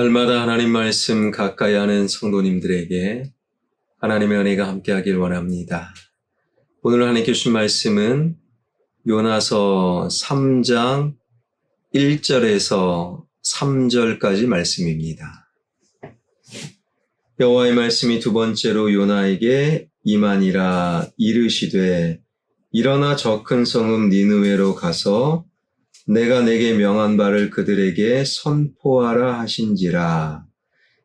날마다 하나님 말씀 가까이 하는 성도님들에게 하나님의 은혜가 함께하길 원합니다. 오늘 하나님께 주신 말씀은 요나서 3장 1절에서 3절까지 말씀입니다. 여호와의 말씀이 두 번째로 요나에게 임하니라. 이르시되 일어나 저 큰 성읍 니느웨로 가서 내가 내게 명한 바를 그들에게 선포하라 하신지라.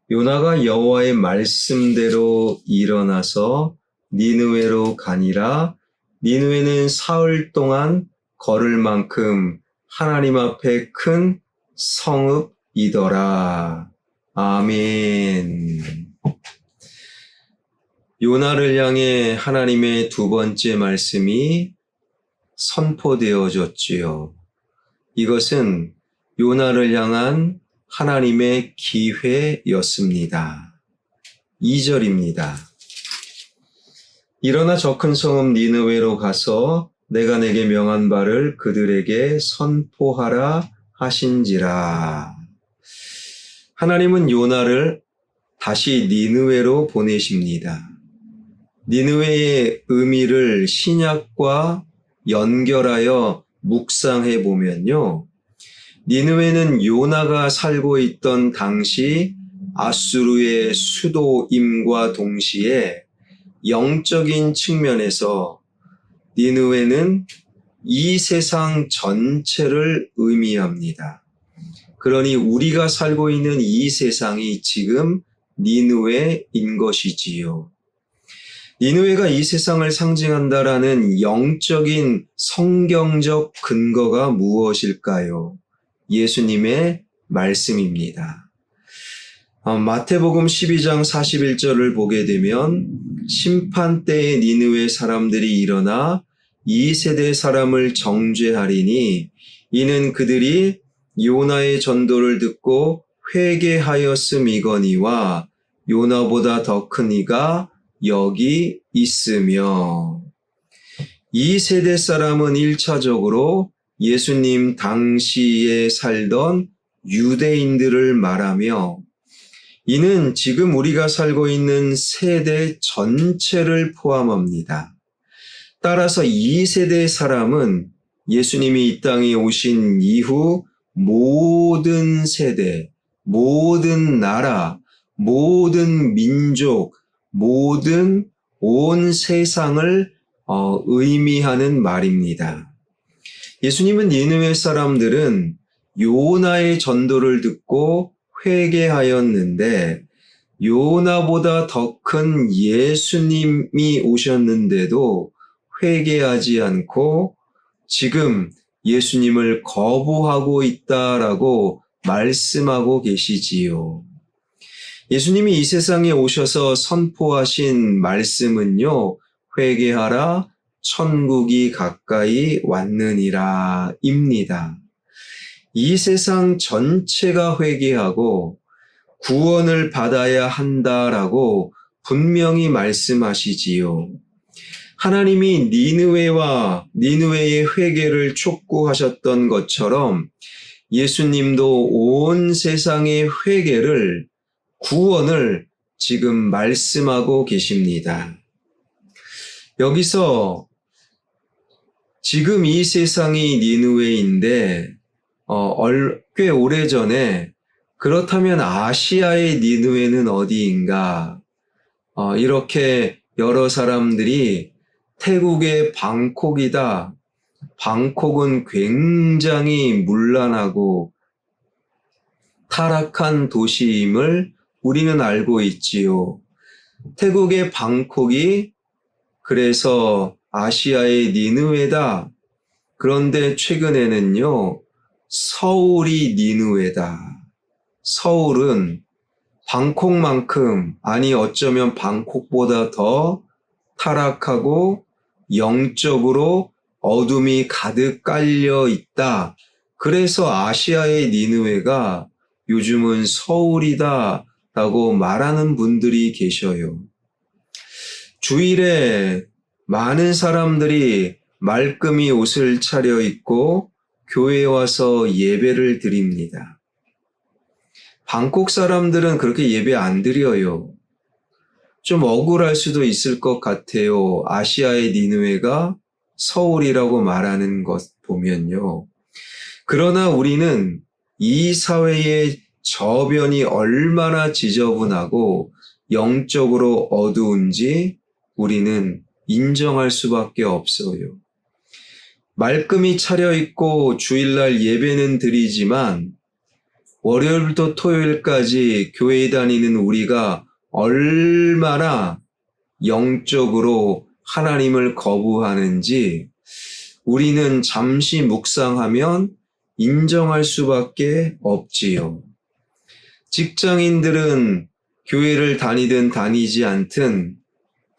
요나가 여호와의 말씀대로 일어나서 니느웨로 가니라. 니느웨는 사흘 동안 걸을 만큼 하나님 앞에 큰 성읍이더라. 아멘. 요나를 향해 하나님의 두 번째 말씀이 선포되어졌지요. 이것은 요나를 향한 하나님의 기회였습니다. 2절입니다. 일어나 저 큰 성읍 니느웨로 가서 내가 내게 명한 바를 그들에게 선포하라 하신지라. 하나님은 요나를 다시 니느웨로 보내십니다. 니느웨의 의미를 신약과 연결하여 묵상해 보면요. 니느웨는 요나가 살고 있던 당시 아수르의 수도임과 동시에 영적인 측면에서 니느웨는 이 세상 전체를 의미합니다. 그러니 우리가 살고 있는 이 세상이 지금 니느웨인 것이지요. 니느웨가 이 세상을 상징한다라는 영적인 성경적 근거가 무엇일까요? 예수님의 말씀입니다. 마태복음 12장 41절을 보게 되면 심판 때에 니느웨 사람들이 일어나 이 세대 사람을 정죄하리니 이는 그들이 요나의 전도를 듣고 회개하였음이거니와 요나보다 더 큰 이가 여기 있으며. 이 세대 사람은 1차적으로 예수님 당시에 살던 유대인들을 말하며 이는 지금 우리가 살고 있는 세대 전체를 포함합니다. 따라서 이 세대 사람은 예수님이 이 땅에 오신 이후 모든 세대, 모든 나라, 모든 민족, 모든 온 세상을 의미하는 말입니다. 예수님은 니느웨 사람들은 요나의 전도를 듣고 회개하였는데 요나보다 더 큰 예수님이 오셨는데도 회개하지 않고 지금 예수님을 거부하고 있다라고 말씀하고 계시지요. 예수님이 이 세상에 오셔서 선포하신 말씀은요, 회개하라, 천국이 가까이 왔느니라 입니다. 이 세상 전체가 회개하고 구원을 받아야 한다라고 분명히 말씀하시지요. 하나님이 니느웨의 회개를 촉구하셨던 것처럼 예수님도 온 세상의 회개를 구원을 지금 말씀하고 계십니다. 여기서 지금 이 세상이 니느웨인데 꽤 오래전에 그렇다면 아시아의 니느웨는 어디인가? 이렇게 여러 사람들이 태국의 방콕이다. 방콕은 굉장히 문란하고 타락한 도시임을 우리는 알고 있지요. 태국의 방콕이 그래서 아시아의 니느웨다. 그런데 최근에는요, 서울이 니느웨다. 서울은 방콕만큼, 아니 어쩌면 방콕보다 더 타락하고 영적으로 어둠이 가득 깔려 있다. 그래서 아시아의 니느웨가 요즘은 서울이다 라고 말하는 분들이 계셔요. 주일에 많은 사람들이 말끔히 옷을 차려입고 교회에 와서 예배를 드립니다. 방콕 사람들은 그렇게 예배 안 드려요. 좀 억울할 수도 있을 것 같아요. 아시아의 니느웨가 서울이라고 말하는 것 보면요. 그러나 우리는 이 사회의 저변이 얼마나 지저분하고 영적으로 어두운지 우리는 인정할 수밖에 없어요. 말끔히 차려입고 주일날 예배는 드리지만 월요일부터 토요일까지 교회에 다니는 우리가 얼마나 영적으로 하나님을 거부하는지 우리는 잠시 묵상하면 인정할 수밖에 없지요. 직장인들은 교회를 다니든 다니지 않든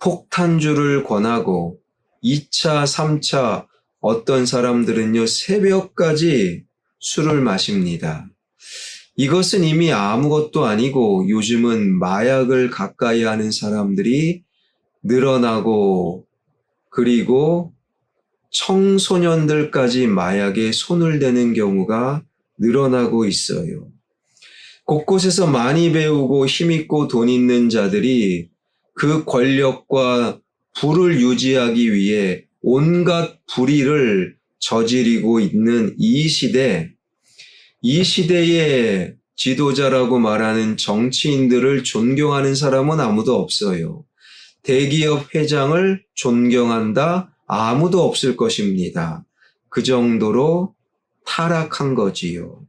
폭탄주를 권하고 2차, 3차 어떤 사람들은요 새벽까지 술을 마십니다. 이것은 이미 아무것도 아니고 요즘은 마약을 가까이 하는 사람들이 늘어나고 그리고 청소년들까지 마약에 손을 대는 경우가 늘어나고 있어요. 곳곳에서 많이 배우고 힘있고 돈 있는 자들이 그 권력과 부를 유지하기 위해 온갖 불의를 저지르고 있는 이 시대의 지도자라고 말하는 정치인들을 존경하는 사람은 아무도 없어요. 대기업 회장을 존경한다? 아무도 없을 것입니다. 그 정도로 타락한 거지요.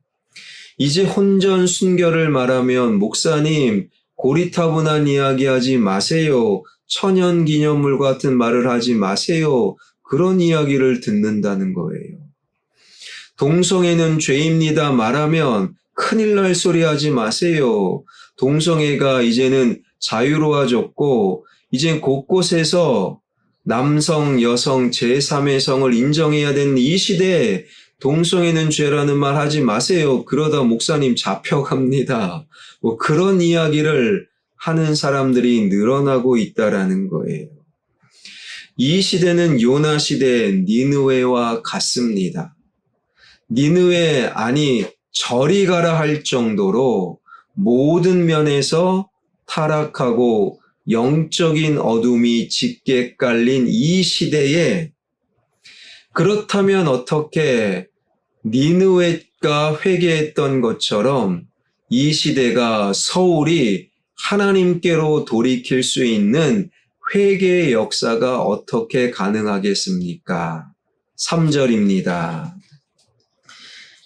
이제 혼전순결을 말하면 목사님 고리타분한 이야기 하지 마세요. 천연기념물 같은 말을 하지 마세요. 그런 이야기를 듣는다는 거예요. 동성애는 죄입니다 말하면 큰일 날 소리 하지 마세요. 동성애가 이제는 자유로워졌고 이젠 곳곳에서 남성, 여성, 제3의 성을 인정해야 되는 이 시대에 동성애는 죄라는 말 하지 마세요. 그러다 목사님 잡혀갑니다. 뭐 그런 이야기를 하는 사람들이 늘어나고 있다라는 거예요. 이 시대는 요나 시대 니느웨와 같습니다. 니느웨 아니 저리 가라 할 정도로 모든 면에서 타락하고 영적인 어둠이 짙게 깔린 이 시대에 그렇다면 어떻게 니느웨가 회개했던 것처럼 이 시대가 서울이 하나님께로 돌이킬 수 있는 회개의 역사가 어떻게 가능하겠습니까? 3절입니다.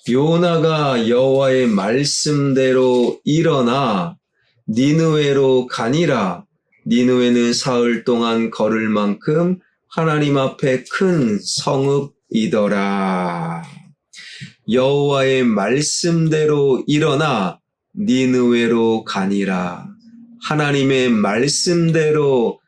요나가 여호와의 말씀대로 일어나 니느웨로 가니라. 니느웨는 사흘 동안 걸을 만큼 하나님 앞에 큰 성읍이더라. 여호와의 말씀대로 일어나 니느웨로 가니라. 하나님의 말씀대로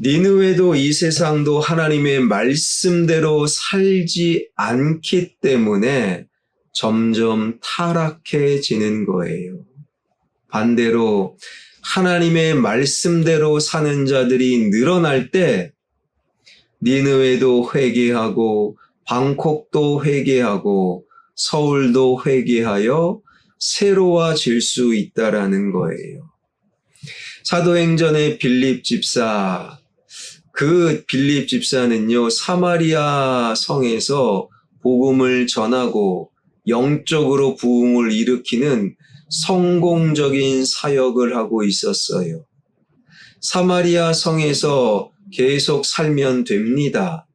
니느웨도 이 세상도 하나님의 말씀대로 살지 않기 때문에 점점 타락해지는 거예요. 반대로 하나님의 말씀대로 사는 자들이 늘어날 때 니느웨도 회개하고 방콕도 회개하고 서울도 회개하여 새로워질 수 있다라는 거예요. 사도행전의 빌립 집사, 그 빌립 집사는요, 사마리아 성에서 복음을 전하고 영적으로 부흥을 일으키는 성공적인 사역을 하고 있었어요. 사마리아 성에서 계속 살면 됩니다.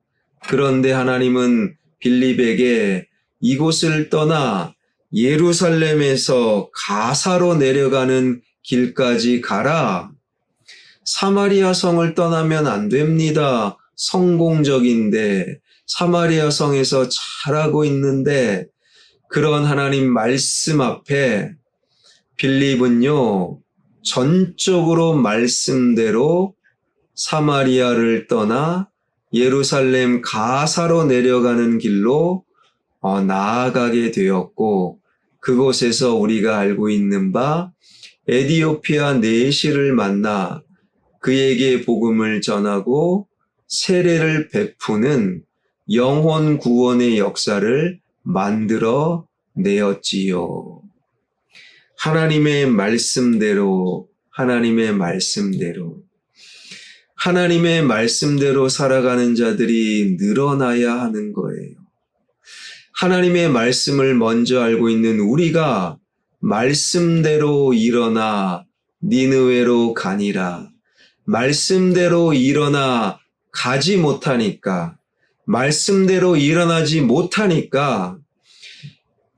그런데 하나님은 빌립에게 이곳을 떠나 예루살렘에서 가사로 내려가는 길까지 가라. 사마리아 성을 떠나면 안 됩니다. 성공적인데 사마리아 성에서 잘하고 있는데 그런 하나님 말씀 앞에 빌립은요 전적으로 말씀대로 사마리아를 떠나 예루살렘 가사로 내려가는 길로 나아가게 되었고 그곳에서 우리가 알고 있는 바 에디오피아 내시를 만나 그에게 복음을 전하고 세례를 베푸는 영혼 구원의 역사를 만들어 내었지요. 하나님의 말씀대로 하나님의 말씀대로 살아가는 자들이 늘어나야 하는 거예요. 하나님의 말씀을 먼저 알고 있는 우리가 말씀대로 일어나 니느웨로 가니라. 말씀대로 일어나 가지 못하니까, 말씀대로 일어나지 못하니까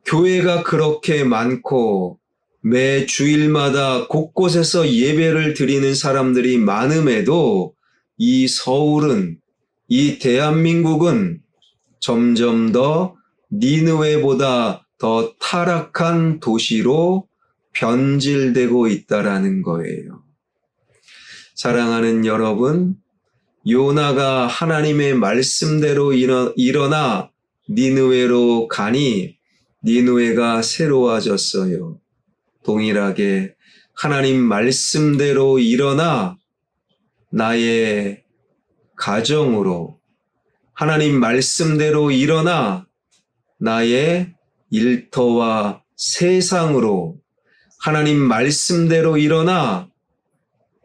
교회가 그렇게 많고 매 주일마다 곳곳에서 예배를 드리는 사람들이 많음에도 이 서울은, 이 대한민국은 점점 더 니느웨보다 더 타락한 도시로 변질되고 있다라는 거예요. 사랑하는 여러분, 요나가 하나님의 말씀대로 일어나 니느웨로 가니 니느웨가 새로워졌어요. 동일하게 하나님 말씀대로 일어나 나의 가정으로, 하나님 말씀대로 일어나 나의 일터와 세상으로, 하나님 말씀대로 일어나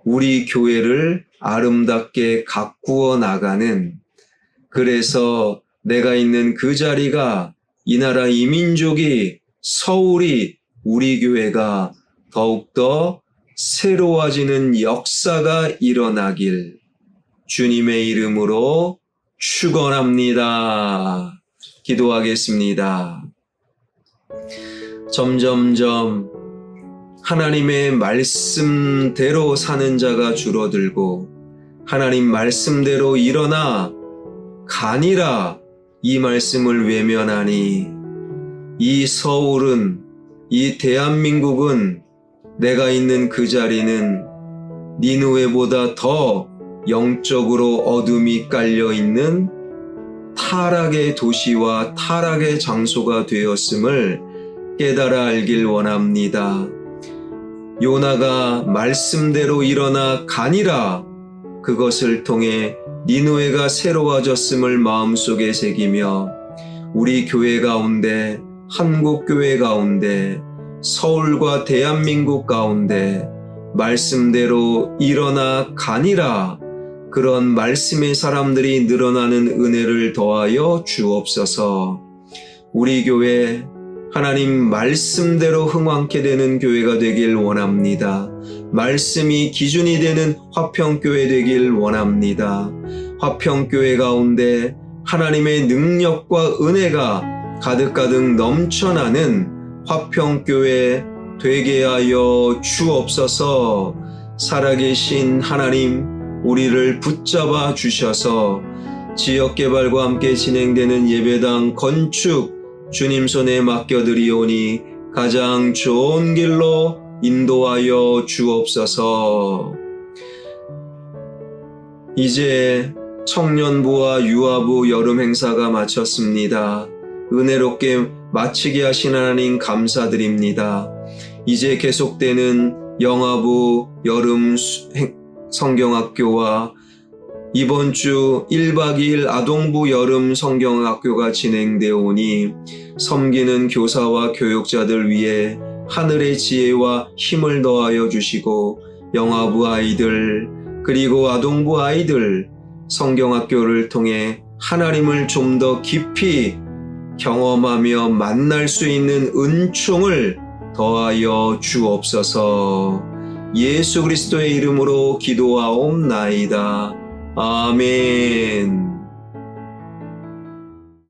우리 교회를 아름답게 가꾸어 나가는, 그래서 내가 있는 그 자리가, 이 나라 이 민족이, 서울이, 우리 교회가 더욱더 새로워지는 역사가 일어나길 주님의 이름으로 축원합니다. 기도하겠습니다. 점점점 하나님의 말씀대로 사는 자가 줄어들고 하나님 말씀대로 일어나 가니라 이 말씀을 외면하니 이 서울은, 이 대한민국은, 내가 있는 그 자리는 니느웨보다 더 영적으로 어둠이 깔려있는 타락의 도시와 타락의 장소가 되었음을 깨달아 알길 원합니다. 요나가 말씀대로 일어나 가니라 그것을 통해 니느웨가 새로워졌음을 마음속에 새기며 우리 교회 가운데, 한국교회 가운데, 서울과 대한민국 가운데 말씀대로 일어나 가니라 그런 말씀의 사람들이 늘어나는 은혜를 더하여 주옵소서. 우리 교회 하나님 말씀대로 흥왕케 되는 교회가 되길 원합니다. 말씀이 기준이 되는 화평교회 되길 원합니다. 화평교회 가운데 하나님의 능력과 은혜가 가득가득 넘쳐나는 화평교회 되게 하여 주옵소서. 살아계신 하나님, 우리를 붙잡아 주셔서 지역개발과 함께 진행되는 예배당 건축 주님 손에 맡겨드리오니 가장 좋은 길로 인도하여 주옵소서. 이제 청년부와 유아부 여름 행사가 마쳤습니다. 은혜롭게 마치게 하신 하나님 감사드립니다. 이제 계속되는 영아부 여름 성경학교와 이번 주 1박 2일 아동부 여름 성경학교가 진행되어 오니 섬기는 교사와 교육자들 위해 하늘의 지혜와 힘을 더하여 주시고 영아부 아이들 그리고 아동부 아이들 성경학교를 통해 하나님을 좀 더 깊이 경험하며 만날 수 있는 은총을 더하여 주옵소서. 예수 그리스도의 이름으로 기도하옵나이다. 아멘.